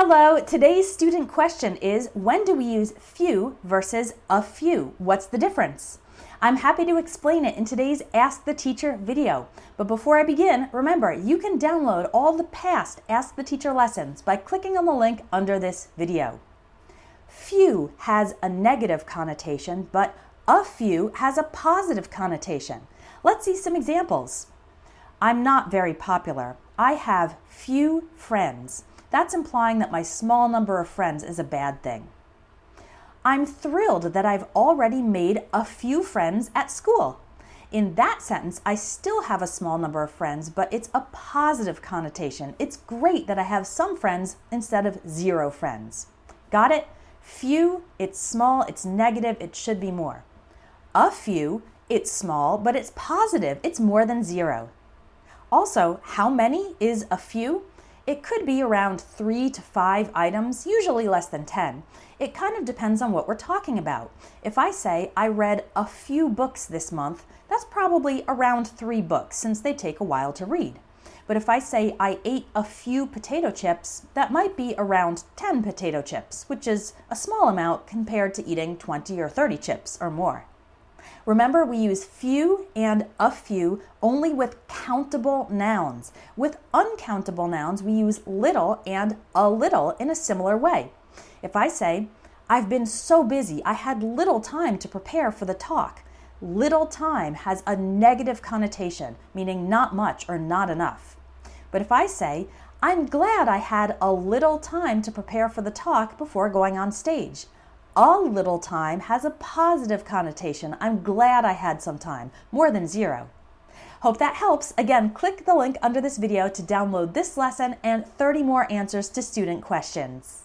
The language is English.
Hello, today's student question is, when do we use few versus a few? What's the difference? I'm happy to explain it in today's Ask the Teacher video. But before I begin, remember, you can download all the past Ask the Teacher lessons by clicking on the link under this video. Few has a negative connotation, but a few has a positive connotation. Let's see some examples. I'm not very popular. I have few friends. That's implying that my small number of friends is a bad thing. I'm thrilled that I've already made a few friends at school. In that sentence, I still have a small number of friends, but it's a positive connotation. It's great that I have some friends instead of zero friends. Got it? Few, it's small, it's negative, it should be more. A few, it's small, but it's positive, it's more than zero. Also, how many is a few? It could be around 3 to 5 items, usually less than 10. It kind of depends on what we're talking about. If I say I read a few books this month, that's probably around 3 books since they take a while to read. But if I say I ate a few potato chips, that might be around 10 potato chips, which is a small amount compared to eating 20 or 30 chips or more. Remember, we use few and a few only with countable nouns. With uncountable nouns, we use little and a little in a similar way. If I say, I've been so busy, I had little time to prepare for the talk. Little time has a negative connotation, meaning not much or not enough. But if I say, I'm glad I had a little time to prepare for the talk before going on stage. A little time has a positive connotation. I'm glad I had some time, more than zero. Hope that helps. Again, click the link under this video to download this lesson and 30 more answers to student questions.